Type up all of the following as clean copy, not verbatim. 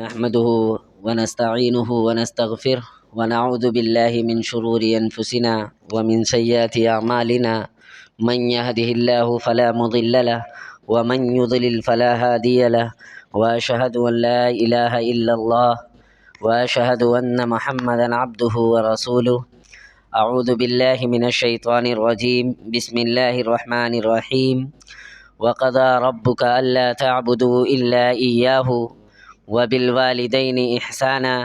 نحمده ونستعينه ونستغفره ونعوذ بالله من شرور أنفسنا ومن سيئات أعمالنا من يهده الله فلا مضل له ومن يضلل فلا هادي له وأشهد أن لا إله إلا الله وأشهد أن محمدا عبده ورسوله أعوذ بالله من الشيطان الرجيم بسم الله الرحمن الرحيم وقضى ربك ألا تعبدوا إلا إياه وبالوالدين إحسانا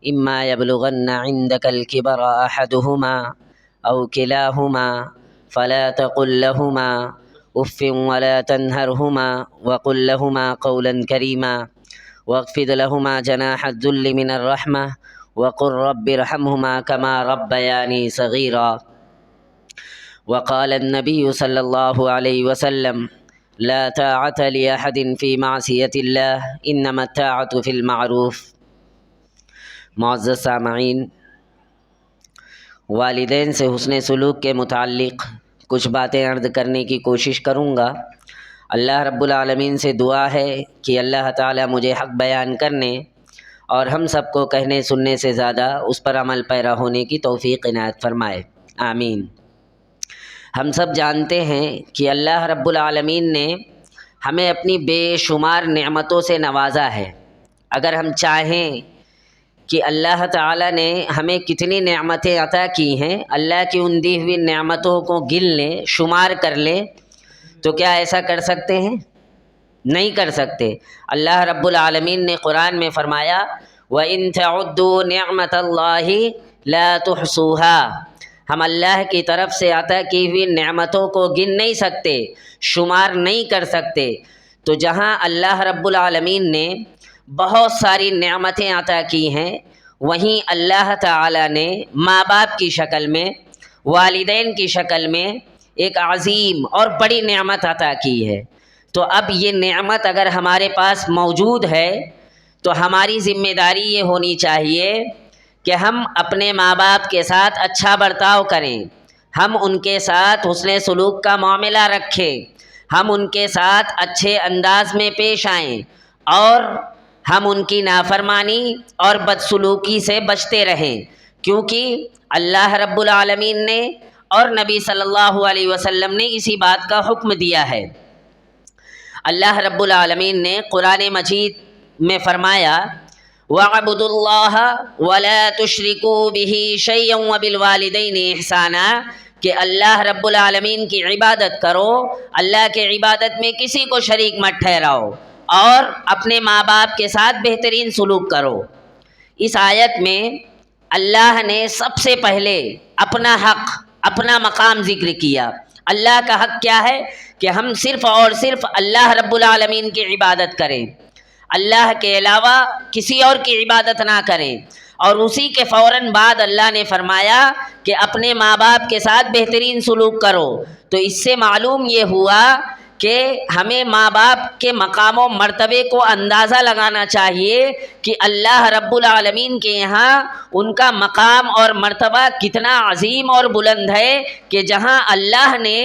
إما يبلغن عندك الكبر أحدهما أو كلاهما فلا تقل لهما أف ولا تنهرهما وقل لهما قولا كريما واخفض لهما جناح الذل من الرحمة وقل رب ارحمهما كما ربياني صغيرا. وقال النبي صلى الله عليه وسلم لا طاعة لأحد في معصية الله إنما الطاعة في المعروف. معزز سامعین، والدین سے حسن سلوک کے متعلق کچھ باتیں عرض کرنے کی کوشش کروں گا. اللہ رب العالمین سے دعا ہے کہ اللہ تعالیٰ مجھے حق بیان کرنے اور ہم سب کو کہنے سننے سے زیادہ اس پر عمل پیرا ہونے کی توفیق عنایت فرمائے، آمین. ہم سب جانتے ہیں کہ اللہ رب العالمین نے ہمیں اپنی بے شمار نعمتوں سے نوازا ہے. اگر ہم چاہیں کہ اللہ تعالیٰ نے ہمیں کتنی نعمتیں عطا کی ہیں، اللہ کی ان دی ہوئی نعمتوں کو گن لیں، شمار کر لیں، تو کیا ایسا کر سکتے ہیں؟ نہیں کر سکتے. اللہ رب العالمین نے قرآن میں فرمایا وَإِن تَعُدُّوا نِعْمَةَ اللَّهِ لَا تُحْصُوهَا. ہم اللہ کی طرف سے عطا کی ہوئی نعمتوں کو گن نہیں سکتے، شمار نہیں کر سکتے. تو جہاں اللہ رب العالمین نے بہت ساری نعمتیں عطا کی ہیں، وہیں اللہ تعالیٰ نے ماں باپ کی شکل میں، والدین کی شکل میں ایک عظیم اور بڑی نعمت عطا کی ہے. تو اب یہ نعمت اگر ہمارے پاس موجود ہے تو ہماری ذمہ داری یہ ہونی چاہیے کہ ہم اپنے ماں باپ کے ساتھ اچھا برتاؤ کریں، ہم ان کے ساتھ حسن سلوک کا معاملہ رکھیں، ہم ان کے ساتھ اچھے انداز میں پیش آئیں اور ہم ان کی نافرمانی اور بدسلوکی سے بچتے رہیں، کیونکہ اللہ رب العالمین نے اور نبی صلی اللہ علیہ وسلم نے اسی بات کا حکم دیا ہے. اللہ رب العالمین نے قرآن مجید میں فرمایا وَاعْبُدُوا اللَّهَ وَلَا تُشْرِكُوا بِهِ شَيْئًا وَبِالْوَالِدَيْنِ إِحْسَانًا، کہ اللہ رب العالمین کی عبادت کرو، اللہ کے عبادت میں کسی کو شریک مت ٹھہراؤ اور اپنے ماں باپ کے ساتھ بہترین سلوک کرو. اس آیت میں اللہ نے سب سے پہلے اپنا حق، اپنا مقام ذکر کیا. اللہ کا حق کیا ہے؟ کہ ہم صرف اور صرف اللہ رب العالمین کی عبادت کریں، اللہ کے علاوہ کسی اور کی عبادت نہ کریں. اور اسی کے فوراً بعد اللہ نے فرمایا کہ اپنے ماں باپ کے ساتھ بہترین سلوک کرو. تو اس سے معلوم یہ ہوا کہ ہمیں ماں باپ کے مقام و مرتبے کو اندازہ لگانا چاہیے کہ اللہ رب العالمین کے یہاں ان کا مقام اور مرتبہ کتنا عظیم اور بلند ہے کہ جہاں اللہ نے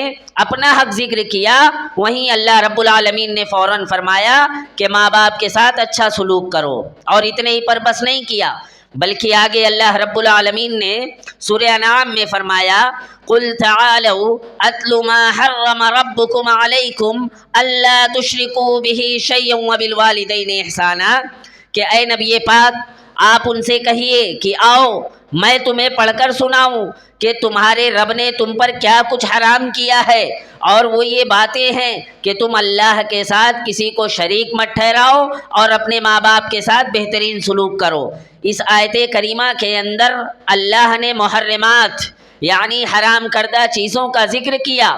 اپنا حق ذکر کیا وہیں اللہ رب العالمین نے فوراً فرمایا کہ ماں باپ کے ساتھ اچھا سلوک کرو. اور اتنے ہی پر بس نہیں کیا، بلکہ آگے اللہ رب العالمین نے سورہ انعام میں فرمایا قُلْ تَعَالَوْا أَتْلُ مَا حَرَّمَ رَبُّكُمْ عَلَيْكُمْ أَلَّا تُشْرِكُوا بِهِ شَيْئًا وَبِالْوَالِدَيْنِ إِحْسَانًا، کہ اے نبی پاک آپ ان سے کہیے کہ آؤ میں تمہیں پڑھ کر سناؤں کہ تمہارے رب نے تم پر کیا کچھ حرام کیا ہے، اور وہ یہ باتیں ہیں کہ تم اللہ کے ساتھ کسی کو شریک مت ٹھہراؤ اور اپنے ماں باپ کے ساتھ بہترین سلوک کرو. اس آیت کریمہ کے اندر اللہ نے محرمات یعنی حرام کردہ چیزوں کا ذکر کیا،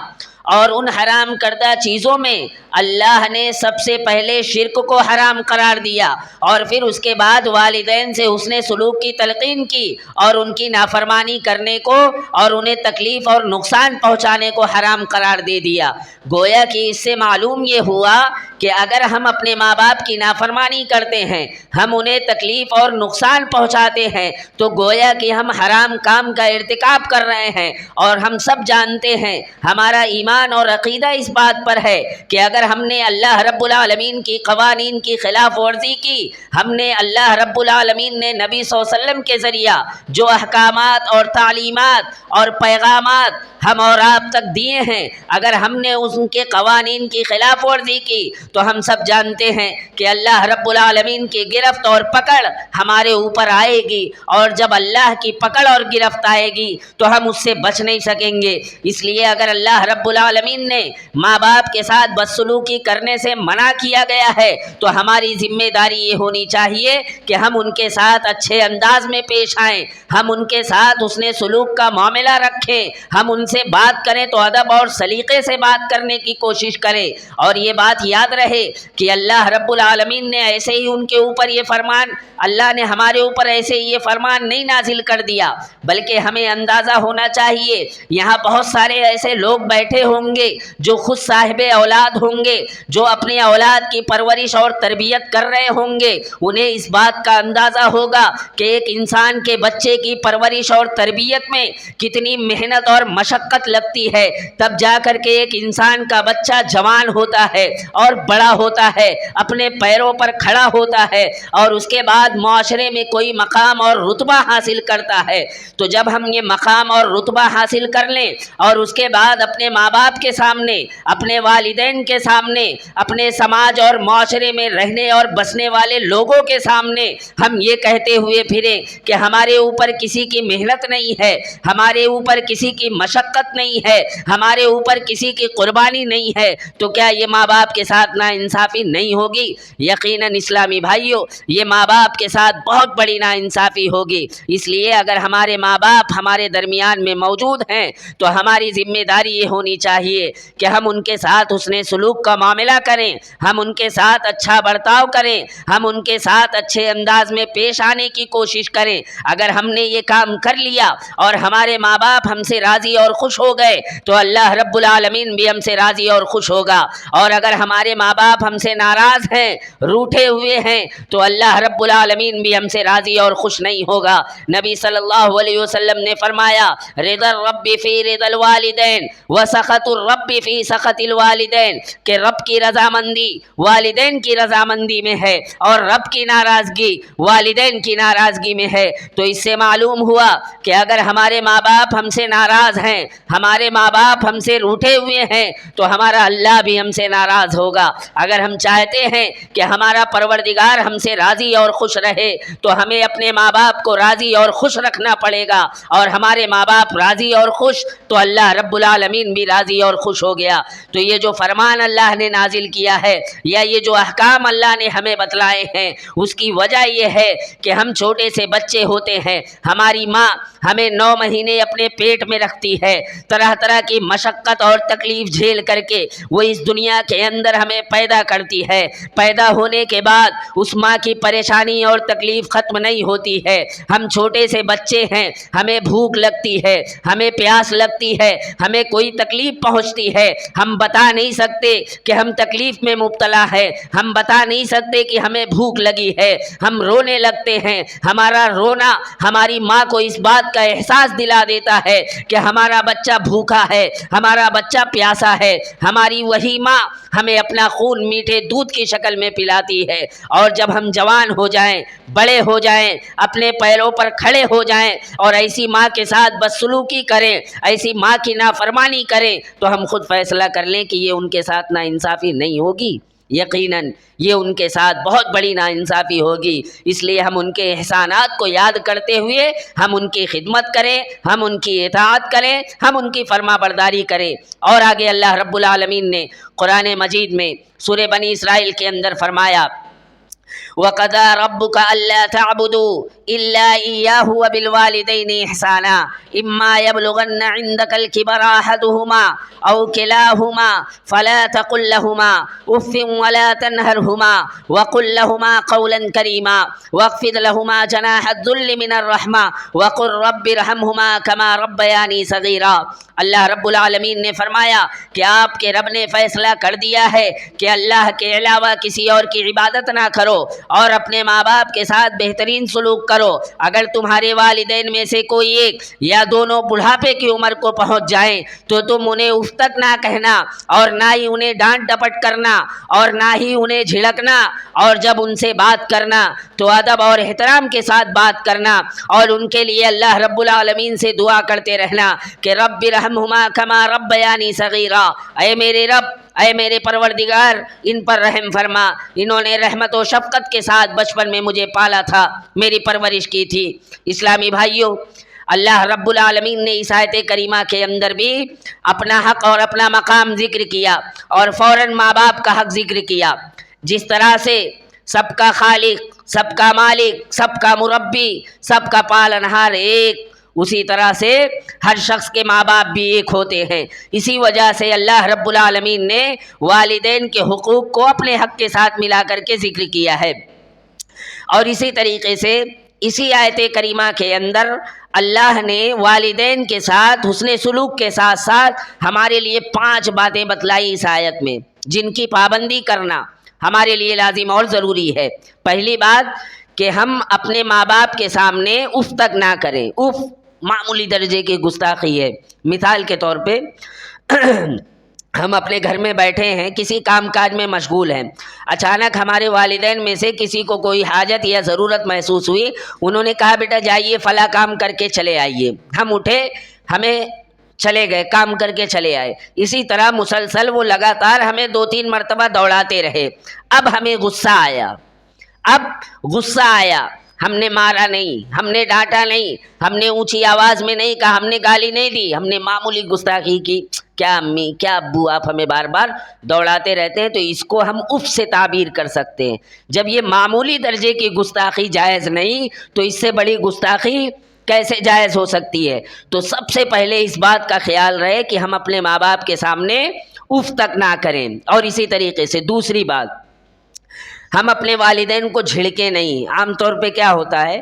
اور ان حرام کردہ چیزوں میں اللہ نے سب سے پہلے شرک کو حرام قرار دیا، اور پھر اس کے بعد والدین سے حسن سلوک کی تلقین کی اور ان کی نافرمانی کرنے کو اور انہیں تکلیف اور نقصان پہنچانے کو حرام قرار دے دیا. گویا کہ اس سے معلوم یہ ہوا کہ اگر ہم اپنے ماں باپ کی نافرمانی کرتے ہیں، ہم انہیں تکلیف اور نقصان پہنچاتے ہیں، تو گویا کہ ہم حرام کام کا ارتکاب کر رہے ہیں. اور ہم سب جانتے ہیں، ہمارا ایمان ایمان اور عقیدہ اس بات پر ہے کہ اگر ہم نے اللہ رب العالمین کی قوانین کی خلاف ورزی کی، ہم نے اللہ رب العالمین نے نبی صلی اللہ علیہ وسلم کے ذریعہ جو احکامات اور تعلیمات اور پیغامات ہم اور آپ تک دیے ہیں، اگر ہم نے ان کے قوانین کی خلاف ورزی کی تو ہم سب جانتے ہیں کہ اللہ رب العالمین کی گرفت اور پکڑ ہمارے اوپر آئے گی، اور جب اللہ کی پکڑ اور گرفت آئے گی تو ہم اس سے بچ نہیں سکیں گے۔ اس لیے اگر اللہ رب العالمین نے ماں باپ کے ساتھ بدسلوکی کرنے سے منع کیا گیا ہے تو ہماری ذمہ داری یہ ہونی چاہیے کہ ہم ان کے ساتھ اچھے انداز میں پیش آئیں، ہم ان کے ساتھ حسن سلوک کا معاملہ رکھیں، ہم ان سے بات کریں تو ادب اور سلیقے سے بات کرنے کی کوشش کریں۔ اور یہ بات یاد رہے کہ اللہ رب العالمین نے ایسے ہی ان کے اوپر یہ فرمان، اللہ نے ہمارے اوپر ایسے ہی یہ فرمان نہیں نازل کر دیا، بلکہ ہمیں اندازہ ہونا چاہیے یہاں بہت سارے ایسے لوگ بیٹھے ہوں گے جو خود صاحب اولاد ہوں گے، جو اپنے اولاد کی پرورش اور تربیت کر رہے ہوں گے، انہیں اس بات کا اندازہ ہوگا کہ ایک انسان کے بچے کی پرورش اور تربیت میں کتنی محنت اور مشقت لگتی ہے، تب جا کر کے ایک انسان کا بچہ جوان ہوتا ہے اور بڑا ہوتا ہے، اپنے پیروں پر کھڑا ہوتا ہے، اور اس کے بعد معاشرے میں کوئی مقام اور رتبہ حاصل کرتا ہے۔ تو جب ہم یہ مقام اور رتبہ حاصل کر لیں اور اس کے بعد اپنے ماں باپ کے سامنے، اپنے والدین کے سامنے، اپنے سماج اور معاشرے میں رہنے اور بسنے والے لوگوں کے سامنے ہم یہ کہتے ہوئے پھریں کہ ہمارے اوپر کسی کی محنت نہیں ہے، ہمارے اوپر کسی کی مشقت نہیں ہے، ہمارے اوپر کسی کی قربانی نہیں ہے، تو کیا یہ ماں باپ کے ساتھ ناانصافی نہیں ہوگی؟ یقیناً اسلامی بھائیوں، یہ ماں باپ کے ساتھ بہت بڑی ناانصافی ہوگی۔ اس لیے اگر ہمارے ماں باپ ہمارے درمیان میں موجود ہیں تو ہماری ذمہ داری یہ ہونی چاہیے کہ ہم ان کے ساتھ حسن سلوک کا معاملہ کریں، ہم ان کے ساتھ اچھا برتاؤ کریں، ہم ان کے ساتھ اچھے انداز میں پیش آنے کی کوشش کریں۔ اگر ہم نے یہ کام کر لیا اور ہمارے ماں باپ ہم سے راضی اور خوش ہو گئے تو اللہ رب العالمین بھی ہم سے راضی اور خوش ہوگا، اور اگر ہمارے ماں باپ ہم سے ناراض ہیں، روٹھے ہوئے ہیں، تو اللہ رب العالمین بھی ہم سے راضی اور خوش نہیں ہوگا۔ نبی صلی اللہ علیہ وسلم نے فرمایا، رضا الرب فی رضا الوالدین وسخط الرب فی سخط الوالدین، کہ رب کی رضامندی والدین کی رضامندی میں ہے اور رب کی ناراضگی والدین کی ناراضگی میں ہے۔ تو اس سے معلوم ہوا کہ اگر ہمارے ماں باپ ہم سے ناراض ہیں، ہمارے ماں باپ ہم سے روٹھے ہوئے ہیں، تو ہمارا اللہ بھی ہم سے ناراض ہوگا۔ اگر ہم چاہتے ہیں کہ ہمارا پروردگار ہم سے راضی اور خوش رہے تو ہمیں اپنے ماں باپ کو راضی اور خوش رکھنا پڑے گا، اور ہمارے ماں باپ راضی اور خوش تو اللہ رب العالمین بھی راضی اور خوش ہو گیا۔ تو یہ جو فرمان اللہ نے نازل کیا ہے یا یہ جو احکام اللہ نے ہمیں بتلائے ہیں، اس کی وجہ یہ ہے کہ ہم چھوٹے سے بچے ہوتے ہیں، ہماری ماں ہمیں 9 مہینے اپنے پیٹ میں رکھتی ہے، طرح طرح کی مشقت اور تکلیف جھیل کر کے وہ اس دنیا کے اندر ہمیں پیدا کرتی ہے۔ پیدا ہونے کے بعد اس ماں کی پریشانی اور تکلیف ختم نہیں ہوتی ہے، ہم چھوٹے سے بچے ہیں، ہمیں بھوک لگتی ہے، ہمیں پیاس لگتی ہے، ہمیں کوئی تکلیف پہنچتی ہے، ہم بتا نہیں سکتے کہ ہم تکلیف میں مبتلا ہے، ہم بتا نہیں سکتے کہ ہمیں بھوک لگی ہے، ہم رونے لگتے ہیں، ہمارا رونا ہماری ماں کو اس بات کا احساس دلا دیتا ہے کہ ہمارا بچہ بھوکا ہے، ہمارا بچہ پیاسا ہے۔ ہماری وہی ماں ہمیں اپنا خون میٹھے دودھ کی شکل میں پلاتی ہے، اور جب ہم جوان ہو جائیں، بڑے ہو جائیں، اپنے پیروں پر کھڑے ہو جائیں اور ایسی ماں کے ساتھ بدسلوکی کریں، ایسی ماں کی نافرمانی کریں، تو ہم خود فیصلہ کر لیں کہ یہ ان کے ساتھ ناانصافی نہیں ہوگی، یقیناً یہ ان کے ساتھ بہت بڑی ناانصافی ہوگی۔ اس لیے ہم ان کے احسانات کو یاد کرتے ہوئے ہم ان کی خدمت کریں، ہم ان کی اطاعت کریں، ہم ان کی فرما برداری کریں۔ اور آگے اللہ رب العالمین نے قرآن مجید میں سورہ بنی اسرائیل کے اندر فرمایا، وَقَضَىٰ رَبُّكَ أَلَّا تَعْبُدُوا إِلَّا إِيَّاهُ وَبِالْوَالِدَيْنِ إِحْسَانًا إِمَّا يَبْلُغَنَّ عِندَكَ الْكِبَرَ أَحَدُهُمَا أَوْ كِلَاهُمَا فَلَا تَقُل لَّهُمَا أُفٍّ وَلَا تَنْهَرْهُمَا وَقُل لَّهُمَا قَوْلًا كَرِيمًا وَاخْفِضْ لَهُمَا جَنَاحَ الذُّلِّ مِنَ الرَّحْمَةِ وَقُل رَّبِّ ارْحَمْهُمَا كَمَا رَبَّيَانِي صَغِيرًا۔ اللہ رب العالمین نے فرمایا کہ آپ کے رب نے فیصلہ کر دیا ہے کہ اللہ کے علاوہ کسی اور کی عبادت نہ کرو، اور اپنے ماں باپ کے ساتھ بہترین سلوک کرو۔ اگر تمہارے والدین میں سے کوئی ایک یا دونوں بڑھاپے کی عمر کو پہنچ جائیں تو تم انہیں اف تک نہ کہنا، اور نہ ہی انہیں ڈانٹ ڈپٹ کرنا، اور نہ ہی انہیں جھڑکنا، اور جب ان سے بات کرنا تو ادب اور احترام کے ساتھ بات کرنا، اور ان کے لیے اللہ رب العالمین سے دعا کرتے رہنا کہ رب ارحمہما کما ربیانی صغیرا، اے میرے رب، اے میرے پروردگار، ان پر رحم فرما، انہوں نے رحمت و شفقت کے ساتھ بچپن میں مجھے پالا تھا، میری پرورش کی تھی۔ اسلامی بھائیوں، اللہ رب العالمین نے اس آیت کریمہ کے اندر بھی اپنا حق اور اپنا مقام ذکر کیا، اور فوراً ماں باپ کا حق ذکر کیا۔ جس طرح سے سب کا خالق، سب کا مالک، سب کا مربی، سب کا پالنہار ایک، اسی طرح سے ہر شخص کے ماں باپ بھی ایک ہوتے ہیں۔ اسی وجہ سے اللہ رب العالمین نے والدین کے حقوق کو اپنے حق کے ساتھ ملا کر کے ذکر کیا ہے۔ اور اسی طریقے سے اسی آیت کریمہ کے اندر اللہ نے والدین کے ساتھ حسن سلوک کے ساتھ ساتھ ہمارے لیے 5 باتیں بتلائی اس آیت میں، جن کی پابندی کرنا ہمارے لیے لازم اور ضروری ہے۔ پہلی بات کہ ہم اپنے ماں باپ کے سامنے اف تک نہ کریں۔ اف معمولی درجے کی گستاخی ہے۔ مثال کے طور پہ ہم اپنے گھر میں بیٹھے ہیں، کسی کام کاج میں مشغول ہیں، اچانک ہمارے والدین میں سے کسی کو کوئی حاجت یا ضرورت محسوس ہوئی، انہوں نے کہا بیٹا جائیے فلاں کام کر کے چلے آئیے، ہم اٹھے، ہمیں چلے گئے، کام کر کے چلے آئے۔ اسی طرح مسلسل وہ لگاتار ہمیں 2-3 مرتبہ دوڑاتے رہے۔ اب ہمیں غصہ آیا، ہم نے مارا نہیں، ہم نے ڈانٹا نہیں، ہم نے اونچی آواز میں نہیں کہا، ہم نے گالی نہیں دی، ہم نے معمولی گستاخی کی، کیا امی کیا ابو آپ ہمیں بار بار دوڑاتے رہتے ہیں، تو اس کو ہم اف سے تعبیر کر سکتے ہیں۔ جب یہ معمولی درجے کی گستاخی جائز نہیں تو اس سے بڑی گستاخی کیسے جائز ہو سکتی ہے؟ تو سب سے پہلے اس بات کا خیال رہے کہ ہم اپنے ماں باپ کے سامنے اف تک نہ کریں۔ اور اسی طریقے سے دوسری بات، ہم اپنے والدین کو جھڑکیں نہیں۔ عام طور پہ کیا ہوتا ہے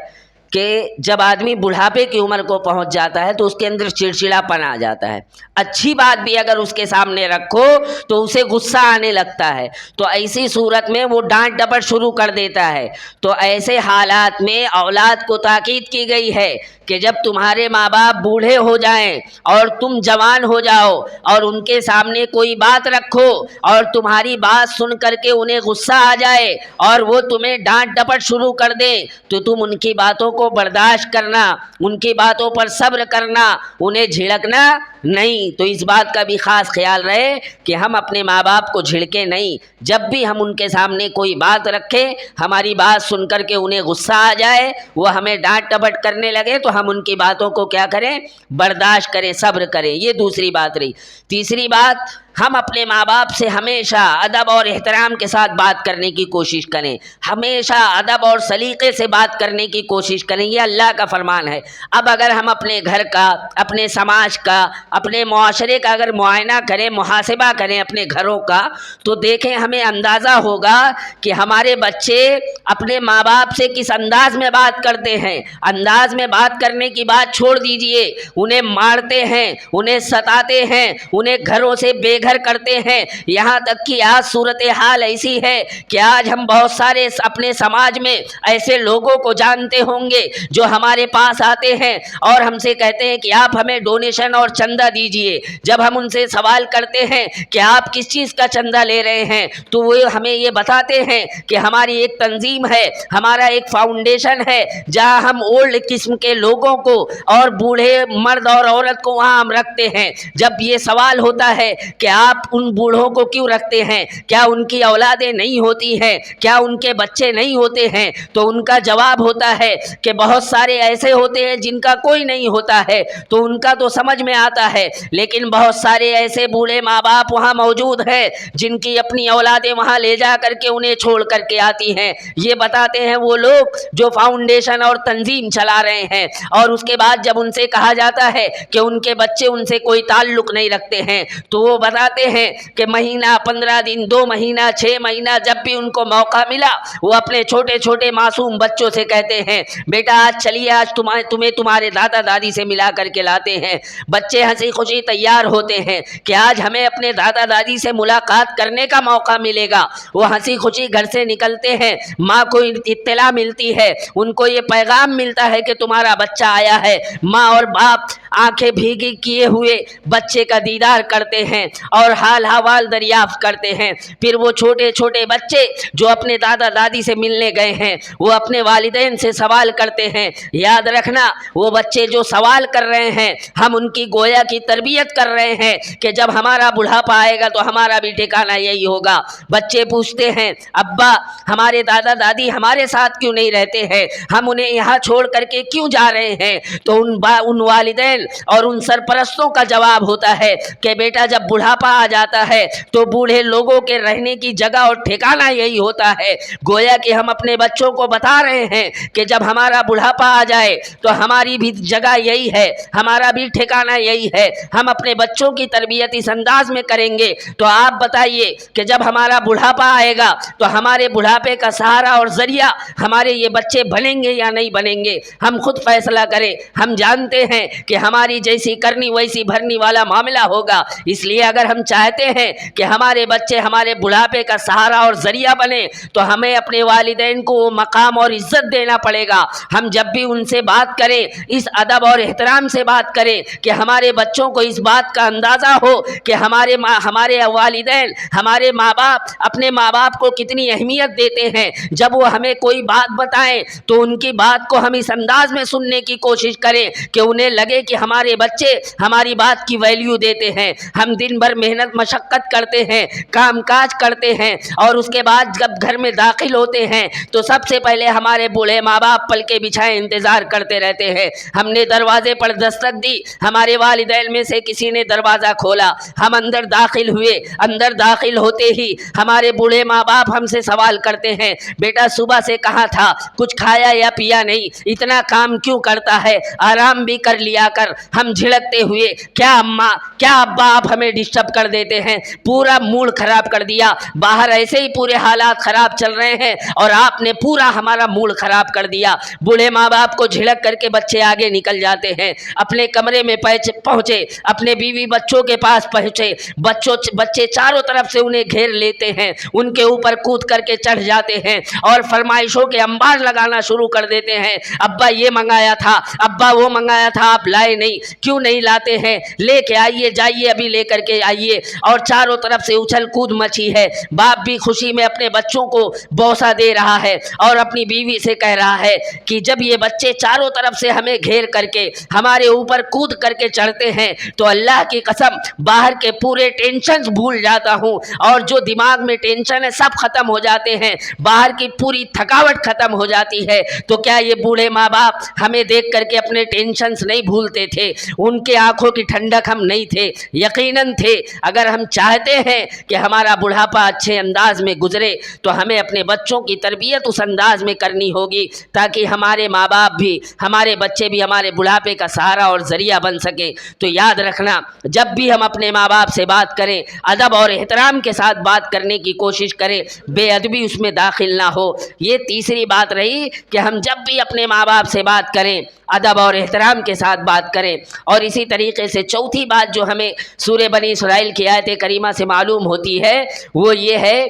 کہ جب آدمی بڑھاپے کی عمر کو پہنچ جاتا ہے تو اس کے اندر چڑچڑا پن آ جاتا ہے۔ اچھی بات بھی اگر اس کے سامنے رکھو تو اسے غصہ آنے لگتا ہے، تو ایسی صورت میں وہ ڈانٹ ڈپٹ شروع کر دیتا ہے۔ تو ایسے حالات میں اولاد کو تاکید کی گئی ہے کہ جب تمہارے ماں باپ بوڑھے ہو جائیں اور تم جوان ہو جاؤ اور ان کے سامنے کوئی بات رکھو اور تمہاری بات سن کر کے انہیں غصہ آ جائے اور وہ تمہیں ڈانٹ ڈپٹ شروع کر دیں تو تم ان کی باتوں کو برداشت کرنا، ان کی باتوں پر صبر کرنا، انہیں جھڑکنا نہیں۔ تو اس بات کا بھی خاص خیال رہے کہ ہم اپنے ماں باپ کو جھڑکیں نہیں۔ جب بھی ہم ان کے سامنے کوئی بات رکھیں، ہماری بات سن کر کے انہیں غصہ آ جائے، وہ ہمیں ڈانٹ ڈپٹ کرنے لگے تو ہم ان کی باتوں کو کیا کریں؟ برداشت کریں، صبر کریں۔ یہ دوسری بات رہی۔ تیسری بات، ہم اپنے ماں باپ سے ہمیشہ ادب اور احترام کے ساتھ بات کرنے کی کوشش کریں، ہمیشہ ادب اور سلیقے سے بات کرنے کی کوشش کریں، یہ اللہ کا فرمان ہے۔ اب اگر ہم اپنے گھر کا، اپنے سماج کا، اپنے معاشرے کا اگر معائنہ کریں، محاسبہ کریں اپنے گھروں کا، تو دیکھیں ہمیں اندازہ ہوگا کہ ہمارے بچے اپنے ماں باپ سے کس انداز میں بات کرتے ہیں۔ انداز میں بات کرنے کی بات چھوڑ دیجئے، انہیں مارتے ہیں، انہیں ستاتے ہیں، انہیں گھروں سے بے گھر کرتے ہیں۔ یہاں تک کہ آج صورتحال ایسی ہے کہ آج ہم بہت سارے اپنے سماج میں ایسے لوگوں کو جانتے ہوں گے جو ہمارے پاس آتے ہیں اور ہم سے کہتے ہیں کہ آپ ہمیں ڈونیشن اور چندہ دیجئے۔ جب ہم ان سے سوال کرتے ہیں کہ آپ کس چیز کا چندہ لے رہے ہیں تو وہ ہمیں یہ بتاتے ہیں کہ ہماری ایک تنظیم ہے، ہمارا ایک فاؤنڈیشن ہے جہاں ہم اولڈ قسم کے لوگوں کو اور بوڑھے مرد اور عورت کو وہاں ہم رکھتے ہیں۔ جب یہ سوال ہوتا ہے کہ آپ ان بوڑھوں کو کیوں رکھتے ہیں، کیا ان کی اولادیں نہیں ہوتی ہیں، کیا ان کے بچے نہیں ہوتے ہیں، تو ان کا جواب ہوتا ہے کہ بہت سارے ایسے ہوتے ہیں جن کا کوئی نہیں ہوتا ہے، تو ان کا تو سمجھ میں آتا ہے، لیکن بہت سارے ایسے بوڑھے ماں باپ وہاں موجود ہیں جن کی اپنی اولادیں وہاں لے جا کر کے انہیں چھوڑ کر کے آتی ہیں۔ یہ بتاتے ہیں وہ لوگ جو فاؤنڈیشن اور تنظیم چلا رہے ہیں، اور اس کے بعد جب ان سے کہا جاتا ہے کہ ان کے بچے ان سے کوئی تعلق نہیں رکھتے ہیں تو وہ بتا بتاتے ہیں کہ مہینہ 15 دن 2 مہینہ 6 مہینہ جب بھی ان کو موقع ملا وہ اپنے چھوٹے چھوٹے معصوم بچوں سے کہتے ہیں بیٹا آج چلیے آج تمہیں تمہارے دادا دادی سے ملا کر کے لاتے ہیں۔ بچے ہنسی خوشی تیار ہوتے ہیں کہ آج ہمیں اپنے دادا دادی سے ملاقات کرنے کا موقع ملے گا۔ وہ ہنسی خوشی گھر سے نکلتے ہیں، ماں کو اطلاع ملتی ہے، ان کو یہ پیغام ملتا ہے کہ تمہارا بچہ آیا ہے۔ ماں اور باپ آنکھیں بھیگی کیے ہوئے بچے کا دیدار کرتے ہیں اور حال حوال دریافت کرتے ہیں۔ پھر وہ چھوٹے چھوٹے بچے جو اپنے دادا دادی سے ملنے گئے ہیں وہ اپنے والدین سے سوال کرتے ہیں۔ یاد رکھنا وہ بچے جو سوال کر رہے ہیں ہم ان کی گویا کی تربیت کر رہے ہیں کہ جب ہمارا بڑھاپا آئے گا تو ہمارا بھی ٹھکانہ یہی ہوگا۔ بچے پوچھتے ہیں ابا ہمارے دادا دادی ہمارے ساتھ کیوں نہیں رہتے ہیں، ہم انہیں یہاں چھوڑ کر کے کیوں جا رہے ہیں؟ تو ان والدین اور ان سرپرستوں کا جواب ہوتا ہے کہ بیٹا جب بڑھاپا آ جاتا ہے تو بوڑھے لوگوں کے رہنے کی جگہ اور ٹھکانہ یہی ہوتا ہے۔ گویا کہ ہم اپنے بچوں کو بتا رہے ہیں کہ جب ہمارا بڑھاپا آ جائے تو ہماری بھی جگہ یہی ہے، ہمارا بھی ٹھکانہ یہی ہے۔ ہم اپنے بچوں کی تربیت اس انداز میں کریں گے تو آپ بتائیے کہ جب ہمارا بڑھاپا آئے گا تو ہمارے بڑھاپے کا سہارا اور ذریعہ ہمارے یہ بچے بنیں گے یا نہیں بنیں گے؟ ہم خود فیصلہ کریں۔ ہم جانتے ہیں کہ ہماری جیسی کرنی ویسی بھرنی والا معاملہ ہوگا، اس لیے اگر ہم چاہتے ہیں کہ ہمارے بچے ہمارے بڑھاپے کا سہارا اور ذریعہ بنے تو ہمیں اپنے والدین کو وہ مقام اور عزت دینا پڑے گا۔ ہم جب بھی ان سے بات کریں اس ادب اور احترام سے بات کریں کہ ہمارے بچوں کو اس بات کا اندازہ ہو کہ ہمارے والدین ہمارے ماں باپ اپنے ماں باپ کو کتنی اہمیت دیتے ہیں۔ جب وہ ہمیں کوئی بات بتائیں تو ان کی بات کو ہم اس انداز میں سننے کی کوشش کریں کہ انہیں لگے کہ ہمارے بچے ہماری بات کی ویلیو دیتے ہیں۔ ہم دن بھر محنت مشقت کرتے ہیں، کام کاج کرتے ہیں اور اس کے بعد جب گھر میں داخل ہوتے ہیں تو سب سے پہلے ہمارے بوڑھے ماں باپ پلکیں بچھائے انتظار کرتے رہتے ہیں۔ ہم نے دروازے پر دستک دی، ہمارے والدین میں سے کسی نے دروازہ کھولا، ہم اندر داخل ہوئے، اندر داخل ہوتے ہی ہمارے بوڑھے ماں باپ ہم سے سوال کرتے ہیں بیٹا صبح سے کہاں تھا، کچھ کھایا یا پیا نہیں، اتنا کام کیوں کرتا ہے، آرام بھی کر لیا کر۔ ہم جھڑکتے ہوئے کیا اماں کیا ابا آپ ہمیں ڈسٹرب کر دیتے ہیں، پورا موڈ خراب کر دیا، باہر ایسے ہی پورے حالات خراب چل رہے ہیں اور آپ نے پورا ہمارا موڈ خراب کر دیا۔ بوڑھے ماں باپ کو جھڑک کر کے بچے آگے نکل جاتے ہیں، اپنے کمرے میں پہنچے، اپنے بیوی بچوں کے پاس پہنچے، بچے چاروں طرف سے انہیں گھیر لیتے ہیں، ان کے اوپر کود کر کے چڑھ جاتے ہیں اور فرمائشوں کے انبار لگانا شروع کر دیتے ہیں۔ ابا یہ منگایا تھا، ابا وہ منگایا تھا، آپ لائے نہیں، کیوں نہیں لاتے ہیں، لے کے آئیے، جائیے ابھی لے کر کے آئیے۔ اور چاروں طرف سے اچھل کود مچی ہے۔ باپ بھی خوشی میں اپنے بچوں کو بوسہ دے رہا ہے اور اپنی بیوی سے کہہ رہا ہے کہ جب یہ بچے چاروں طرف سے ہمیں گھیر کر کے ہمارے اوپر کود کر کے چڑھتے ہیں تو اللہ کی قسم باہر کے پورے ٹینشنز بھول جاتا ہوں اور جو دماغ میں ٹینشن ہے سب ختم ہو جاتے ہیں، باہر کی پوری تھکاوٹ ختم ہو جاتی ہے۔ تو کیا یہ بوڑھے ماں باپ ہمیں دیکھ کر کے اپنے ٹینشنز نہیں بھولتے تھے؟ ان کے آنکھوں کی ٹھنڈک ہم نہیں تھے؟ یقیناً تھے۔ اگر ہم چاہتے ہیں کہ ہمارا بڑھاپا اچھے انداز میں گزرے تو ہمیں اپنے بچوں کی تربیت اس انداز میں کرنی ہوگی تاکہ ہمارے ماں باپ بھی ہمارے بچے بھی ہمارے بڑھاپے کا سہارا اور ذریعہ بن سکیں۔ تو یاد رکھنا جب بھی ہم اپنے ماں باپ سے بات کریں ادب اور احترام کے ساتھ بات کرنے کی کوشش کریں، بے ادبی اس میں داخل نہ ہو۔ یہ تیسری بات رہی کہ ہم جب بھی اپنے ماں باپ سے بات کریں ادب اور احترام کے ساتھ بات کریں۔ اور اسی طریقے سے چوتھی بات جو ہمیں سورہ بنی اسرائیل کی آیت کریمہ سے معلوم ہوتی ہے وہ یہ ہے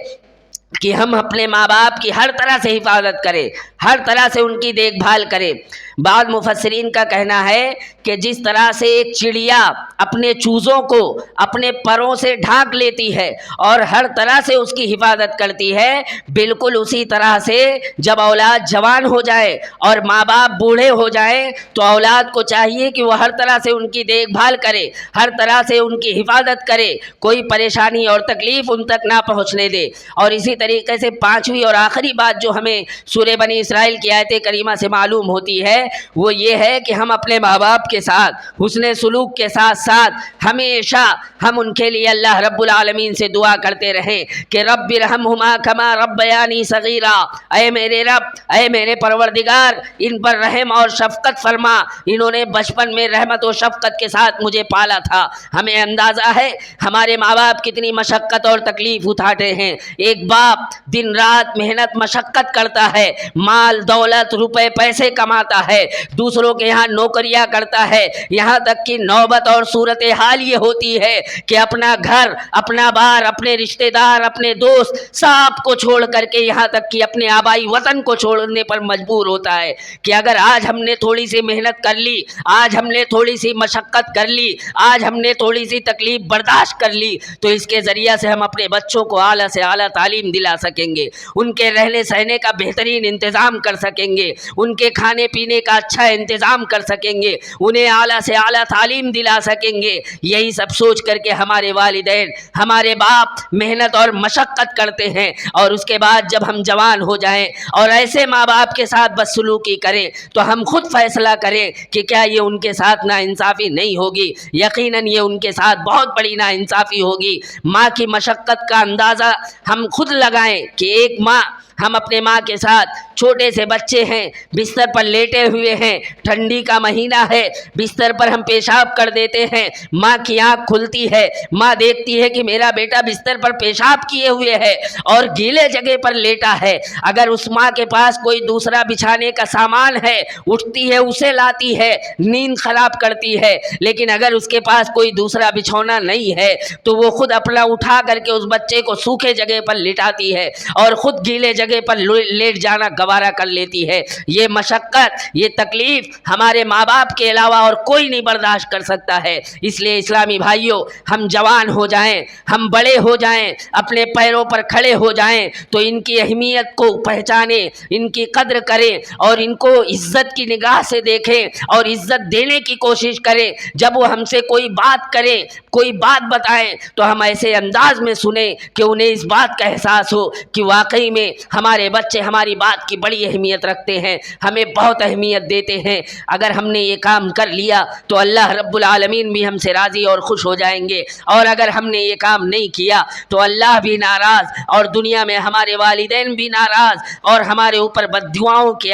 کہ ہم اپنے ماں باپ کی ہر طرح سے حفاظت کریں، ہر طرح سے ان کی دیکھ بھال کریں۔ بعض مفسرین کا کہنا ہے کہ جس طرح سے ایک چڑیا اپنے چوزوں کو اپنے پروں سے ڈھانک لیتی ہے اور ہر طرح سے اس کی حفاظت کرتی ہے، بالکل اسی طرح سے جب اولاد جوان ہو جائے اور ماں باپ بوڑھے ہو جائیں تو اولاد کو چاہیے کہ وہ ہر طرح سے ان کی دیکھ بھال کرے، ہر طرح سے ان کی حفاظت کرے، کوئی پریشانی اور تکلیف ان تک نہ پہنچنے دے۔ اور اسی طریقے سے پانچویں اور آخری بات جو ہمیں سورہ بنی اسرائیل کی آیت کریمہ سے معلوم ہوتی ہے وہ یہ ہے کہ ہم اپنے ماں باپ کے ساتھ حسن سلوک کے ساتھ ساتھ ہمیشہ ہم ان کے لیے اللہ رب العالمین سے دعا کرتے رہیں کہ رب ارحمہما کما ربیانی صغیرا، اے میرے رب، اے میرے پروردگار، ان پر رحم اور شفقت فرما، انہوں نے بچپن میں رحمت و شفقت کے ساتھ مجھے پالا تھا۔ ہمیں اندازہ ہے ہمارے ماں باپ کتنی مشقت اور تکلیف اٹھاتے ہیں۔ ایک باپ دن رات محنت مشقت کرتا ہے، مال دولت روپے پیسے کماتا ہے، دوسروں کے یہاں نوکریاں کرتا ہے، یہاں تک کہ نوبت اور صورتحال یہ ہوتی ہے کہ اپنا گھر، اپنا بار، اپنے رشتہ دار، اپنے دوست سب کو چھوڑ کر کے یہاں تک کہ اپنے آبائی وطن کو چھوڑنے پر مجبور ہوتا ہے کہ اگر آج ہم نے تھوڑی سی محنت کر لی، آج ہم نے تھوڑی سی مشقت کر لی، آج ہم نے تھوڑی سی تکلیف برداشت کر لی تو اس کے ذریعہ سے ہم اپنے بچوں کو اعلیٰ سے اعلیٰ تعلیم دلا سکیں گے، ان کے رہنے سہنے کا بہترین انتظام کر سکیں گے، ان کے کھانے پینے کا اچھا انتظام کر سکیں گے، انہیں اعلیٰ سے اعلیٰ تعلیم دلا سکیں گے۔ یہی سب سوچ کر کے ہمارے والدین، ہمارے باپ محنت اور مشقت کرتے ہیں، اور اس کے بعد جب ہم جوان ہو جائیں اور ایسے ماں باپ کے ساتھ بدسلوکی کریں تو ہم خود فیصلہ کریں کہ کیا یہ ان کے ساتھ ناانصافی نہیں ہوگی؟ یقیناً یہ ان کے ساتھ بہت بڑی ناانصافی ہوگی۔ ماں کی مشقت کا اندازہ ہم خود لگائیں کہ ایک ماں، ہم اپنے ماں کے ساتھ چھوٹے سے بچے ہیں، بستر پر لیٹے ہوئے ہیں، ٹھنڈی کا مہینہ ہے، بستر پر ہم پیشاب کر دیتے ہیں، ماں کی آنکھ کھلتی ہے، ماں دیکھتی ہے کہ میرا بیٹا بستر پر پیشاب کیے ہوئے ہے اور گیلے جگہ پر لیٹا ہے۔ اگر اس ماں کے پاس کوئی دوسرا بچھانے کا سامان ہے، اٹھتی ہے اسے لاتی ہے، نیند خراب کرتی ہے، لیکن اگر اس کے پاس کوئی دوسرا بچھونا نہیں ہے تو وہ خود اپنا اٹھا کر کے اس بچے کو سوکھے جگہ پر لٹاتی ہے اور خود گیلے جگہ پر لیٹ جانا گوارا کر لیتی ہے۔ یہ مشقت، یہ تکلیف ہمارے ماں باپ کے علاوہ اور کوئی نہیں برداشت کر سکتا ہے۔ اس لیے اسلامی بھائیوں، ہم جوان ہو جائیں، ہم بڑے ہو جائیں، اپنے پیروں پر کھڑے ہو جائیں تو ان کی اہمیت کو پہچانیں، ان کی قدر کریں اور ان کو عزت کی نگاہ سے دیکھیں اور عزت دینے کی کوشش کریں۔ جب وہ ہم سے کوئی بات کریں، کوئی بات بتائیں تو ہم ایسے انداز میں سنیں کہ انہیں اس بات کا احساس ہو کہ واقعی میں ہمارے بچے ہماری بات کی بڑی اہمیت رکھتے ہیں، ہمیں بہت اہمیت دیتے ہیں۔ اگر ہم نے یہ کام کر لیا تو اللہ رب العالمین بھی ہم سے راضی اور خوش ہو جائیں گے، اور اگر ہم نے یہ کام نہیں کیا تو اللہ بھی ناراض اور دنیا میں ہمارے والدین بھی ناراض اور ہمارے اوپر بددعاؤں کی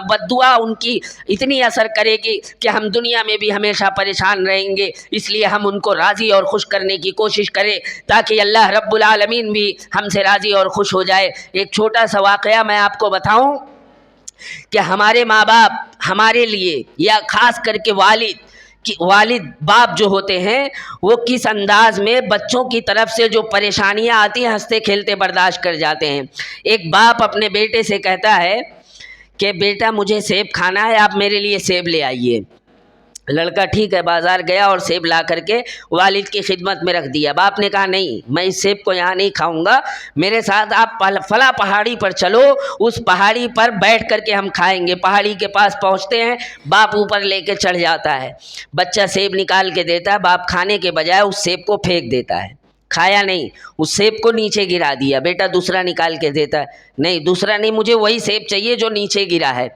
بددعا ان کی اتنی اثر کرے گی کہ ہم دنیا میں بھی ہمیشہ پریشان رہیں گے۔ اس لیے ہم ان کو راضی اور خوش کرنے کی کوشش کریں تاکہ اللہ رب العالمین بھی ہم سے راضی اور خوش ہو جائے۔ ایک چھوٹا سا واقعہ میں آپ کو بتاؤں کہ ہمارے ماں باپ ہمارے لیے، یا خاص کر کے والد باپ جو ہوتے ہیں، وہ کس انداز میں بچوں کی طرف سے جو پریشانیاں آتی ہیں ہنستے کھیلتے برداشت کر جاتے ہیں۔ ایک باپ اپنے بیٹے سے کہتا ہے کہ بیٹا مجھے سیب کھانا ہے، آپ میرے لیے سیب لے آئیے۔ لڑکا ٹھیک ہے، بازار گیا اور سیب لا کر کے والد کی خدمت میں رکھ دیا۔ باپ نے کہا نہیں، میں اس سیب کو یہاں نہیں کھاؤں گا، میرے ساتھ آپ فلاں پہاڑی پر چلو، اس پہاڑی پر بیٹھ کر کے ہم کھائیں گے۔ پہاڑی کے پاس پہنچتے ہیں، باپ اوپر لے کے چڑھ جاتا ہے، بچہ سیب نکال کے دیتا ہے، باپ کھانے کے بجائے اس سیب کو پھینک دیتا ہے، کھایا نہیں، اس سیب کو نیچے گرا دیا۔ بیٹا دوسرا نکال کے دیتا ہے، نہیں دوسرا نہیں، مجھے وہی سیب چاہیے جو نیچے گرا ہے۔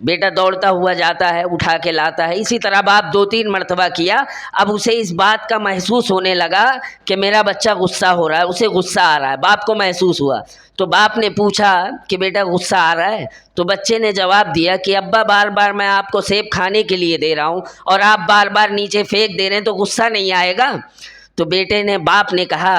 بیٹا دوڑتا ہوا جاتا ہے، اٹھا کے لاتا ہے۔ اسی طرح باپ 2-3 مرتبہ کیا۔ اب اسے اس بات کا محسوس ہونے لگا کہ میرا بچہ غصہ ہو رہا ہے، اسے غصہ آ رہا ہے، باپ کو محسوس ہوا۔ تو باپ نے پوچھا کہ بیٹا غصہ آ رہا ہے؟ تو بچے نے جواب دیا کہ ابا بار بار میں آپ کو سیب کھانے کے لیے دے رہا ہوں اور آپ بار بار نیچے پھینک دے رہے ہیں، تو غصہ نہیں آئے گا؟ تو باپ نے کہا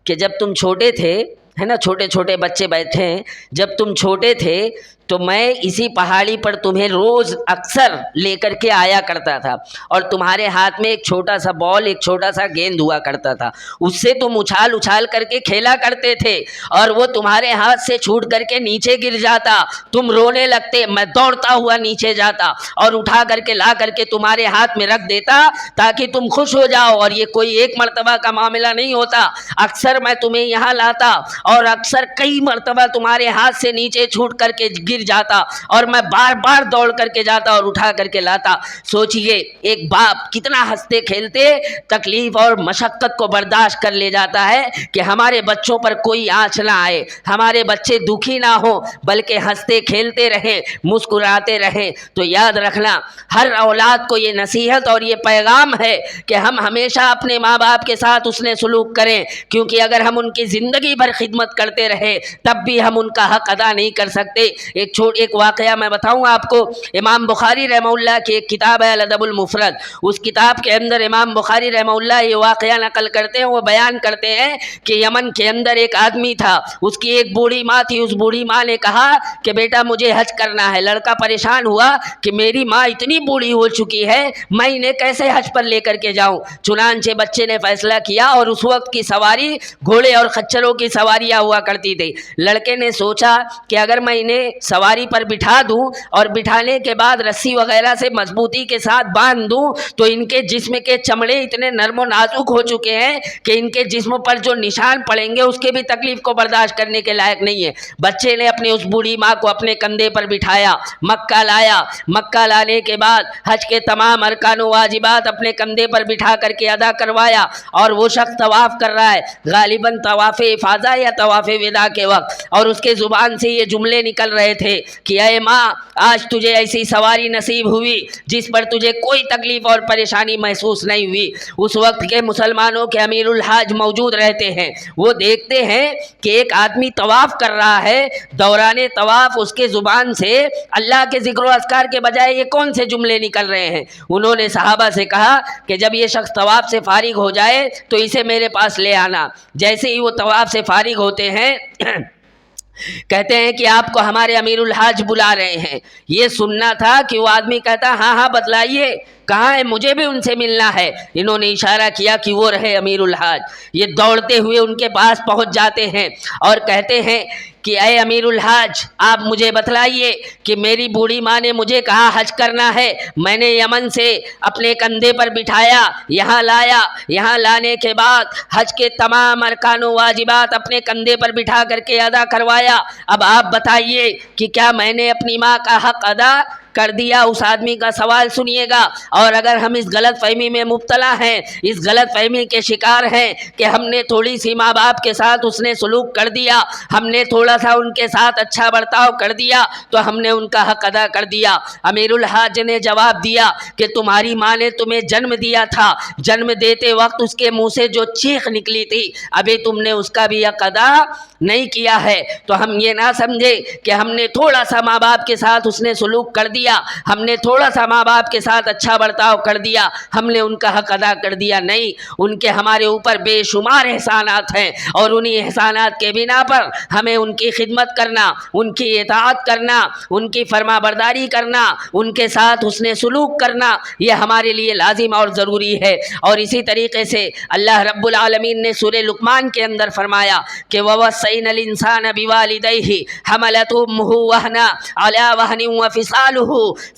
کہ جب تم چھوٹے تھے، ہے نا، چھوٹے چھوٹے بچے بیٹھے ہیں، جب تم چھوٹے تھے تو میں اسی پہاڑی پر تمہیں روز اکثر لے کر کے آیا کرتا تھا، اور تمہارے ہاتھ میں ایک چھوٹا سا بال، ایک چھوٹا سا گیند ہوا کرتا تھا، اس سے تم اچھال اچھال کر کے کھیلا کرتے تھے، اور وہ تمہارے ہاتھ سے چھوٹ کر کے نیچے گر جاتا، تم رونے لگتے، میں دوڑتا ہوا نیچے جاتا اور اٹھا کر کے لا کر کے تمہارے ہاتھ میں رکھ دیتا تاکہ تم خوش ہو جاؤ، اور یہ کوئی ایک مرتبہ کا معاملہ نہیں ہوتا، اکثر میں تمہیں یہاں لاتا اور اکثر کئی مرتبہ تمہارے ہاتھ سے نیچے چھوٹ کر کے گر گر جاتا اور میں بار بار دوڑ کر کے جاتا اور اٹھا کر کے لاتا۔ سوچئے ایک باپ کتنا ہنستے کھیلتے تکلیف اور مشقت کو برداشت کر لے جاتا ہے کہ ہمارے بچوں پر کوئی آنچ نہ آئے، ہمارے بچے دکھی نہ ہوں، بلکہ ہنستے کھیلتے رہیں، مسکراتے رہیں۔ تو یاد رکھنا، ہر اولاد کو یہ نصیحت اور یہ پیغام ہے کہ ہم ہمیشہ اپنے ماں باپ کے ساتھ حسن سلوک کریں، کیونکہ اگر ہم ان کی زندگی بھر خدمت کرتے رہے تب بھی ہم ان کا حق ادا نہیں کر سکتے۔ ایک واقعہ میں بتاؤں آپ کو۔ امام بخاری رحمہ اللہ کی ایک کتاب ہے الادب المفرد، اس کتاب کے اندر امام بخاری رحمہ اللہ یہ واقعہ نقل کرتے ہیں، وہ بیان کرتے ہیں کہ یمن کے اندر ایک آدمی تھا، اس کی ایک بوڑھی ماں تھی۔ اس بوڑھی ماں نے کہا کہ بیٹا مجھے حج کرنا ہے۔ لڑکا پریشان ہوا کہ میری ماں اتنی بوڑھی ہو چکی ہے، میں انہیں کیسے حج پر لے کر کے جاؤں؟ چنانچہ بچے نے فیصلہ کیا، اور اس وقت کی سواری گھوڑے اور خچروں کی سواریاں ہوا کرتی تھی۔ لڑکے نے سوچا کہ اگر میں انہیں سواری پر بٹھا دوں اور بٹھانے کے بعد رسی وغیرہ سے مضبوطی کے ساتھ باندھ دوں تو ان کے جسم کے چمڑے اتنے نرم و نازک ہو چکے ہیں کہ ان کے جسم پر جو نشان پڑیں گے اس کے بھی تکلیف کو برداشت کرنے کے لائق نہیں ہے۔ بچے نے اپنی اس بوڑھی ماں کو اپنے کندھے پر بٹھایا، مکہ لایا۔ مکہ لانے کے بعد حج کے تمام ارکان و واجبات اپنے کندھے پر بٹھا کر کے ادا کروایا، اور وہ شخص طواف کر رہا ہے، غالباً طواف افاضہ یا طواف وداع کے وقت، اور اس کے زبان سے یہ جملے نکل رہے تھے کہ اے ماں، آج تجھے ایسی سواری نصیب ہوئی جس پر تجھے کوئی تکلیف اور پریشانی محسوس نہیں ہوئی۔ اس وقت کے مسلمانوں کے امیر الحاج موجود رہتے ہیں، وہ دیکھتے ہیں کہ ایک آدمی طواف کر رہا ہے، دوران طواف اس کے زبان سے اللہ کے ذکر و اذکار کے بجائے یہ کون سے جملے نکل رہے ہیں؟ انہوں نے صحابہ سے کہا کہ جب یہ شخص طواف سے فارغ ہو جائے تو اسے میرے پاس لے آنا۔ جیسے ہی وہ طواف سے فارغ ہوتے ہیں کہتے ہیں کہ آپ کو ہمارے امیر الحاج بلا رہے ہیں۔ یہ سننا تھا کہ وہ آدمی کہتا ہاں ہاں بتلائیے کہاں ہے، مجھے بھی ان سے ملنا ہے۔ انہوں نے اشارہ کیا کہ وہ رہے امیر الحاج۔ یہ دوڑتے ہوئے ان کے پاس پہنچ جاتے ہیں اور کہتے ہیں کہ اے امیر الحاج، آپ مجھے بتلائیے کہ میری بوڑھی ماں نے مجھے کہا حج کرنا ہے، میں نے یمن سے اپنے کندھے پر بٹھایا، یہاں لایا، یہاں لانے کے بعد حج کے تمام ارکان و واجبات اپنے کندھے پر بٹھا کر کے ادا کروایا۔ اب آپ بتائیے کہ کیا میں نے اپنی ماں کا حق ادا کر دیا؟ اس آدمی کا سوال سنیے گا۔ اور اگر ہم اس غلط فہمی میں مبتلا ہیں، اس غلط فہمی کے شکار ہیں کہ ہم نے تھوڑی سی ماں باپ کے ساتھ اس نے سلوک کر دیا، ہم نے تھوڑا سا ان کے ساتھ اچھا برتاؤ کر دیا تو ہم نے ان کا حق ادا کر دیا۔ امیر الحاج نے جواب دیا کہ تمہاری ماں نے تمہیں جنم دیا تھا، جنم دیتے وقت اس کے منہ سے جو چیخ نکلی تھی ابھی تم نے اس کا بھی حق ادا نہیں کیا ہے۔ تو ہم یہ نہ سمجھے کہ ہم نے تھوڑا سا ماں باپ کے ساتھ اس نے سلوک کر دیا، ہم نے تھوڑا سا ماں باپ کے ساتھ اچھا برتاؤ کر دیا، ہم نے ان کا حق ادا کر دیا۔ نہیں، ان کے ہمارے اوپر بے شمار احسانات ہیں، اور انہی احسانات کے بنا پر ہمیں ان کی خدمت کرنا، ان کی اطاعت کرنا، ان کی فرما برداری کرنا، ان کے ساتھ حسن سلوک کرنا، یہ ہمارے لیے لازم اور ضروری ہے۔ اور اسی طریقے سے اللہ رب العالمین نے سورہ لقمان کے اندر فرمایا کہ وَوَصَّيْنَا الْإِنسَانَ بِوَالِدَيْهِ حَمَلَتْهُ أُمُّهُ وَهْنًا عَلَى وَهْنٍ وَفِصَالُهُ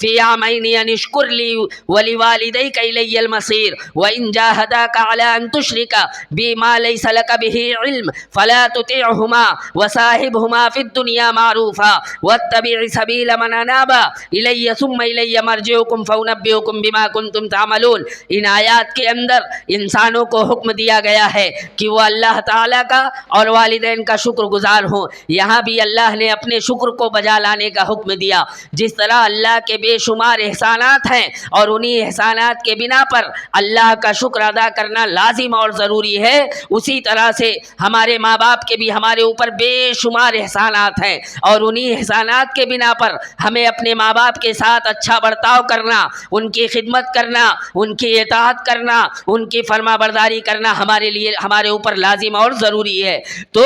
فِي عَامَيْنِ أَنِ اشْكُرْ لِي وَلِوَالِدَيْكَ إِلَيَّ الْمَصِيرُ وَإِنْ جَاهَدَاكَ عَلَى أَنْ تُشْرِكَ بِي مَا لَيْسَ لَكَ بِهِ عِلْمٌ فَلَا تُطِعْهُمَا وَصَاحِبْهُمَا فِي الدُّنْيَا مَعْرُوفًا وَاتَّبِعْ سَبِيلَ مَنْ أَنَابَ إِلَيَّ ثُمَّ إِلَيَّ مَرْجِعُكُمْ فَأُنَبِّئُكُمْ بِمَا كُنْتُمْ تعملون۔ ان آیات کے اندر انسانوں کو حکم دیا گیا ہے کہ وہ اللہ تعالیٰ کا اور والدین کا شکر گزار ہوں۔ یہاں بھی اللہ نے اپنے شکر کو بجا لانے کا حکم دیا۔ جس طرح اللہ کے بے شمار احسانات ہیں اور انہی احسانات کے بنا پر اللہ کا شکر ادا کرنا لازم اور ضروری ہے، اسی طرح سے ہمارے ماں باپ کے بھی ہمارے اوپر بے شمار احسانات ہیں، اور انہی احسانات کے بنا پر ہمیں اپنے ماں باپ کے ساتھ اچھا برتاؤ کرنا، ان کی خدمت کرنا، ان کی اطاعت کرنا، ان کی فرما برداری کرنا ہمارے لیے ہمارے اوپر لازم اور ضروری ہے۔ تو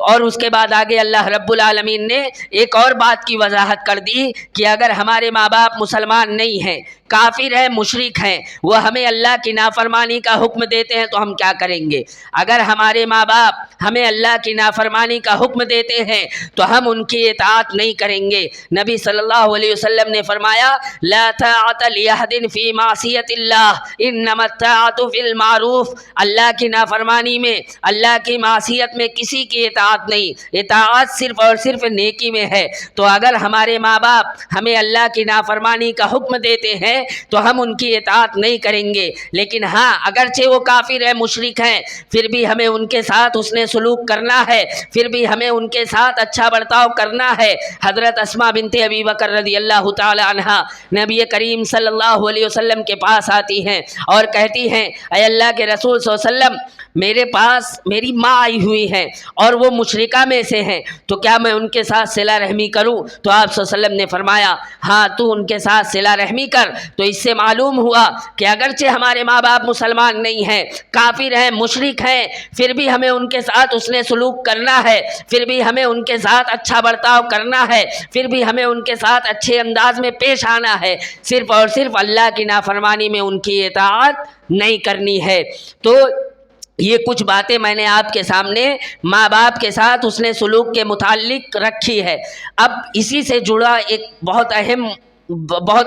اور اس کے بعد آگے اللہ رب العالمین نے ایک اور بات کی وضاحت کر دی کہ اگر ہمارے ماں باپ مسلمان نہیں ہیں، کافر ہیں، مشرک ہیں، وہ ہمیں اللہ کی نافرمانی کا حکم دیتے ہیں تو ہم کیا کریں گے؟ اگر ہمارے ماں باپ ہمیں اللہ کی نافرمانی کا حکم دیتے ہیں تو ہم ان کی اطاعت نہیں کریں گے۔ نبی صلی اللہ علیہ وسلم نے فرمایا لا طاعۃ لأحد فی معصیۃ اللہ انما الطاعۃ فی المعروف۔ اللہ کی نافرمانی میں، اللہ کی معصیت میں کسی کی اطاعت اطاعت نہیں، اطاعت صرف اور صرف نیکی میں ہے۔ تو اگر ہمارے ماں باپ ہمیں اللہ کی نافرمانی کا حکم دیتے ہیں تو ہم ان کی اطاعت نہیں کریں گے، لیکن ہاں اگرچہ وہ کافر ہیں، مشرک ہیں، پھر بھی ہمیں ان کے ساتھ حسن سلوک کرنا ہے، پھر بھی ہمیں ان کے ساتھ اچھا برتاؤ کرنا ہے۔ حضرت اسماء بنت ابی بکر رضی اللہ تعالی عنہا نبی کریم صلی اللہ علیہ وسلم کے پاس آتی ہیں اور کہتی ہیں اے اللہ کے رسول صلی اللہ علیہ وسلم، میرے پاس میری ماں آئی ہوئی ہیں اور وہ مشرکہ میں سے ہیں، تو کیا میں ان کے ساتھ صلہ رحمی کروں؟ تو آپ صلی اللہ علیہ وسلم نے فرمایا ہاں تو ان کے ساتھ صلہ رحمی کر۔ تو اس سے معلوم ہوا کہ اگرچہ ہمارے ماں باپ مسلمان نہیں ہیں، کافر ہیں، مشرک ہیں، پھر بھی ہمیں ان کے ساتھ حسن سلوک کرنا ہے، پھر بھی ہمیں ان کے ساتھ اچھا برتاؤ کرنا ہے، پھر بھی ہمیں ان کے ساتھ اچھے انداز میں پیش آنا ہے، صرف اور صرف اللہ کی نافرمانی میں ان کی اطاعت نہیں کرنی ہے۔ تو یہ کچھ باتیں میں نے آپ کے سامنے ماں باپ کے ساتھ حسن سلوک کے متعلق رکھی ہے۔ اب اسی سے جڑا ایک بہت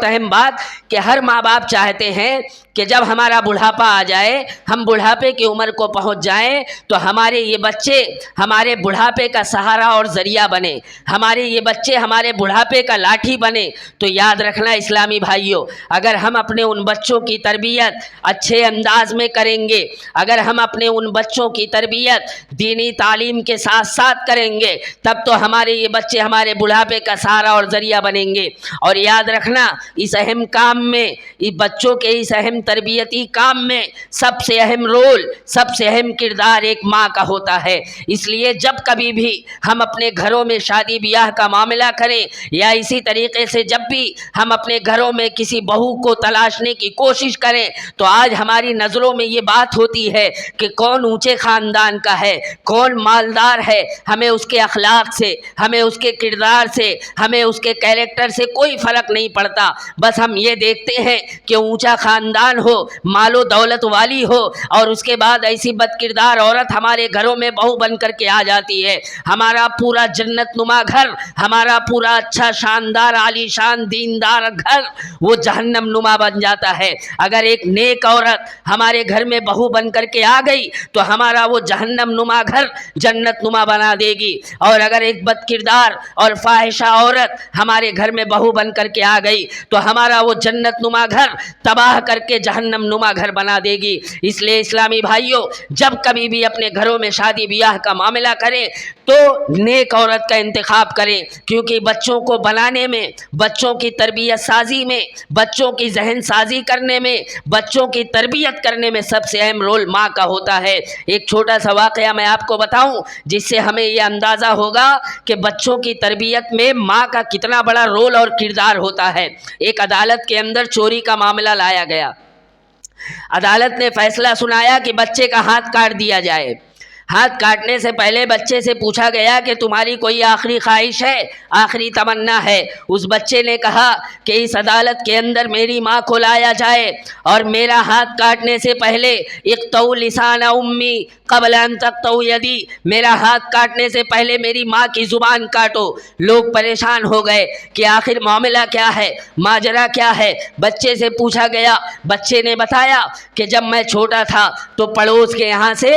اہم بات کہ ہر ماں باپ چاہتے ہیں کہ جب ہمارا بڑھاپا آ جائے، ہم بڑھاپے کی عمر کو پہنچ جائیں تو ہمارے یہ بچے ہمارے بڑھاپے کا سہارا اور ذریعہ بنے، ہمارے یہ بچے ہمارے بڑھاپے کا لاٹھی بنے۔ تو یاد رکھنا اسلامی بھائیوں، اگر ہم اپنے ان بچوں کی تربیت اچھے انداز میں کریں گے، اگر ہم اپنے ان بچوں کی تربیت دینی تعلیم کے ساتھ ساتھ کریں گے، تب تو ہمارے یہ بچے ہمارے بڑھاپے کا سہارا اور ذریعہ بنیں گے۔ اور یاد رکھنا اس اہم کام میں، اس بچوں کے اس اہم تربیتی کام میں سب سے اہم رول، سب سے اہم کردار ایک ماں کا ہوتا ہے۔ اس لیے جب کبھی بھی ہم اپنے گھروں میں شادی بیاہ کا معاملہ کریں، یا اسی طریقے سے جب بھی ہم اپنے گھروں میں کسی بہو کو تلاشنے کی کوشش کریں، تو آج ہماری نظروں میں یہ بات ہوتی ہے کہ کون اونچے خاندان کا ہے، کون مالدار ہے، ہمیں اس کے اخلاق سے، ہمیں اس کے کردار سے، ہمیں اس کے کیریکٹر سے کوئی فرق نہیں پڑتا۔ بس ہم یہ دیکھتے ہیں کہ اونچا خاندان ہو، مال و دولت والی ہو، اور اس کے بعد ایسی بد کردار عورت ہمارے گھروں میں بہو بن کر کے آ جاتی ہے، ہمارا پورا جنت نما گھر، ہمارا پورا اچھا شاندار عالی شان دیندار گھر وہ جہنم نما بن جاتا ہے۔ اگر ایک نیک عورت ہمارے گھر میں بہو بن کر کے آ گئی تو ہمارا وہ جہنم نما گھر جنت نما بنا دے گی، اور اگر ایک بد کردار اور فاحشہ عورت ہمارے گھر میں بہو بن کر کے آ گئی تو ہمارا وہ جنت نما گھر تباہ کر کے جہنم نما گھر بنا دے گی۔ اس لیے اسلامی بھائیوں، جب کبھی بھی اپنے گھروں میں شادی بیاہ کا معاملہ کریں تو نیک عورت کا انتخاب کریں، کیونکہ بچوں کو بنانے میں، بچوں کی تربیت سازی میں، بچوں کی ذہن سازی کرنے میں، بچوں کی تربیت کرنے میں سب سے اہم رول ماں کا ہوتا ہے۔ ایک چھوٹا سا واقعہ میں آپ کو بتاؤں جس سے ہمیں یہ اندازہ ہوگا کہ بچوں کی تربیت میں ماں کا کتنا بڑا رول اور کردار ہوتا ہے۔ ایک عدالت کے اندر چوری کا معاملہ لایا گیا، عدالت نے فیصلہ سنایا کہ بچے کا ہاتھ کاٹ دیا جائے۔ ہاتھ کاٹنے سے پہلے بچے سے پوچھا گیا کہ تمہاری کوئی آخری خواہش ہے، آخری تمنا ہے؟ اس بچے نے کہا کہ اس عدالت کے اندر میری ماں کو لایا جائے اور میرا ہاتھ کاٹنے سے پہلے اقطعوا لسان امی قبل ان تقطعوا یدی، میرا ہاتھ کاٹنے سے پہلے میری ماں کی زبان کاٹو۔ لوگ پریشان ہو گئے کہ آخر معاملہ کیا ہے، ماجرا کیا ہے؟ بچے سے پوچھا گیا، بچے نے بتایا کہ جب میں چھوٹا تھا تو پڑوس کے یہاں سے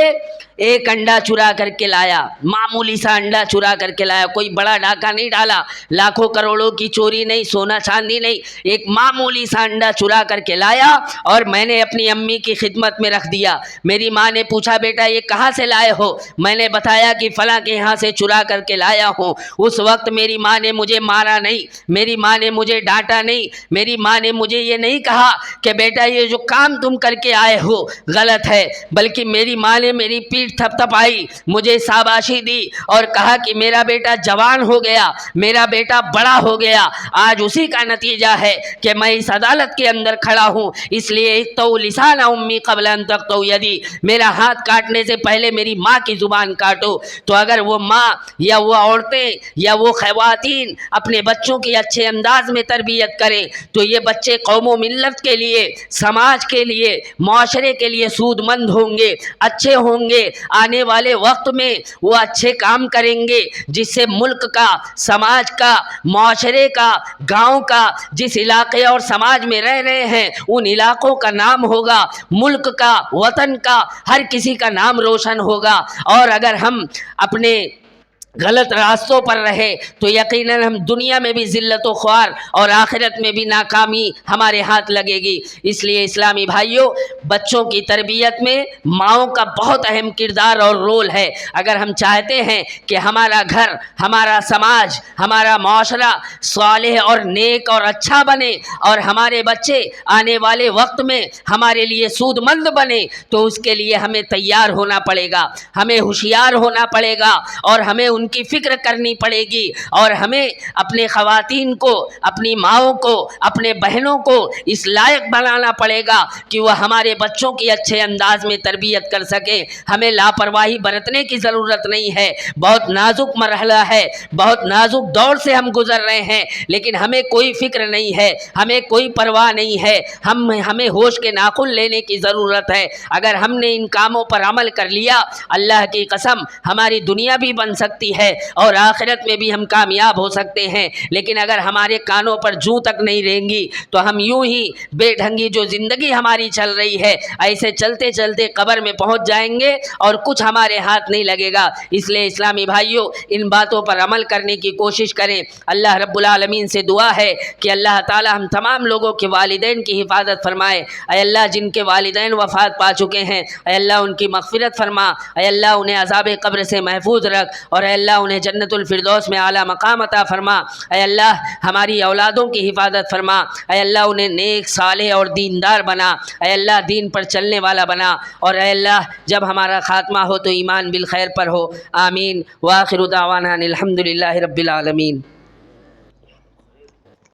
ایک انڈا چرا کر کے لایا، معمولی سا انڈا چرا کر کے لایا، کوئی بڑا ڈاکہ نہیں ڈالا، لاکھوں کروڑوں کی چوری نہیں، سونا چاندی نہیں، ایک معمولی سا انڈا چرا کر کے لایا اور میں نے اپنی امی کی خدمت میں رکھ دیا۔ میری ماں نے پوچھا بیٹا یہ کہاں سے لائے ہو؟ میں نے بتایا کہ فلاں کے یہاں سے چرا کر کے لایا ہوں۔ اس وقت میری ماں نے مجھے مارا نہیں، میری ماں نے مجھے ڈانٹا نہیں، میری ماں نے مجھے یہ نہیں کہا کہ بیٹا یہ جو کام تم کر کے آئے ہو غلط ہے، بلکہ میری ماں نے میری پیٹھ تھپ تھپائی، مجھے شاباشی دی اور کہا کہ میرا بیٹا جوان ہو گیا، میرا بیٹا بڑا ہو گیا۔ آج اسی کا نتیجہ ہے کہ میں اس عدالت کے اندر کھڑا ہوں۔ اس لیے اقطعوا لسان امی قبل ان تقطعوا یدی، میرا ہاتھ کاٹنے سے پہلے میری ماں کی زبان کاٹو۔ تو اگر وہ ماں یا وہ عورتیں یا وہ خواتین اپنے بچوں کی اچھے انداز میں تربیت کریں تو یہ بچے قوم و ملت کے لیے، سماج کے لیے، معاشرے کے لیے سود مند ہوں گے، اچھے ہوں گے۔ آنے والے وقت میں وہ اچھے کام کریں گے جس سے ملک کا، سماج کا، معاشرے کا، گاؤں کا، جس علاقے اور سماج میں رہ رہے ہیں ان علاقوں کا نام ہوگا، ملک کا، وطن کا، ہر کسی کا نام روشن ہوگا۔ اور اگر ہم اپنے غلط راستوں پر رہے تو یقیناً ہم دنیا میں بھی ذلت و خوار اور آخرت میں بھی ناکامی ہمارے ہاتھ لگے گی۔ اس لیے اسلامی بھائیوں، بچوں کی تربیت میں ماؤں کا بہت اہم کردار اور رول ہے۔ اگر ہم چاہتے ہیں کہ ہمارا گھر، ہمارا سماج، ہمارا معاشرہ صالح اور نیک اور اچھا بنے اور ہمارے بچے آنے والے وقت میں ہمارے لیے سود مند بنے، تو اس کے لیے ہمیں تیار ہونا پڑے گا، ہمیں ہوشیار ہونا پڑے گا اور ہمیں ان کی فکر کرنی پڑے گی، اور ہمیں اپنے خواتین کو، اپنی ماؤں کو، اپنے بہنوں کو اس لائق بنانا پڑے گا کہ وہ ہمارے بچوں کی اچھے انداز میں تربیت کر سکیں۔ ہمیں لاپرواہی برتنے کی ضرورت نہیں ہے۔ بہت نازک مرحلہ ہے، بہت نازک دور سے ہم گزر رہے ہیں، لیکن ہمیں کوئی فکر نہیں ہے، ہمیں کوئی پرواہ نہیں ہے۔ ہمیں ہوش کے ناخن لینے کی ضرورت ہے۔ اگر ہم نے ان کاموں پر عمل کر لیا، اللہ کی قسم ہماری دنیا بھی بن سکتی ہے اور آخرت میں بھی ہم کامیاب ہو سکتے ہیں۔ لیکن اگر ہمارے کانوں پر جوں تک نہیں رہیں گی تو ہم یوں ہی بے ڈھنگی جو زندگی ہماری چل رہی ہے، ایسے چلتے چلتے قبر میں پہنچ جائیں گے اور کچھ ہمارے ہاتھ نہیں لگے گا۔ اس لیے اسلامی بھائیوں، ان باتوں پر عمل کرنے کی کوشش کریں۔ اللہ رب العالمین سے دعا ہے کہ اللہ تعالی ہم تمام لوگوں کے والدین کی حفاظت فرمائے۔ اے اللہ، جن کے والدین وفات پا چکے ہیں، اے اللہ ان کی مغفرت فرما، اے اللہ انہیں عذاب قبر سے محفوظ رکھ، اور اے اللہ انہیں جنت الفردوس میں اعلیٰ مقام عطا فرما۔ اے اللہ ہماری اولادوں کی حفاظت فرما، اے اللہ انہیں نیک، صالح اور دیندار بنا، اے اللہ دین پر چلنے والا بنا، اور اے اللہ جب ہمارا خاتمہ ہو تو ایمان بالخیر پر ہو۔ آمین۔ وآخر دعوانا الحمد للہ رب العالمین۔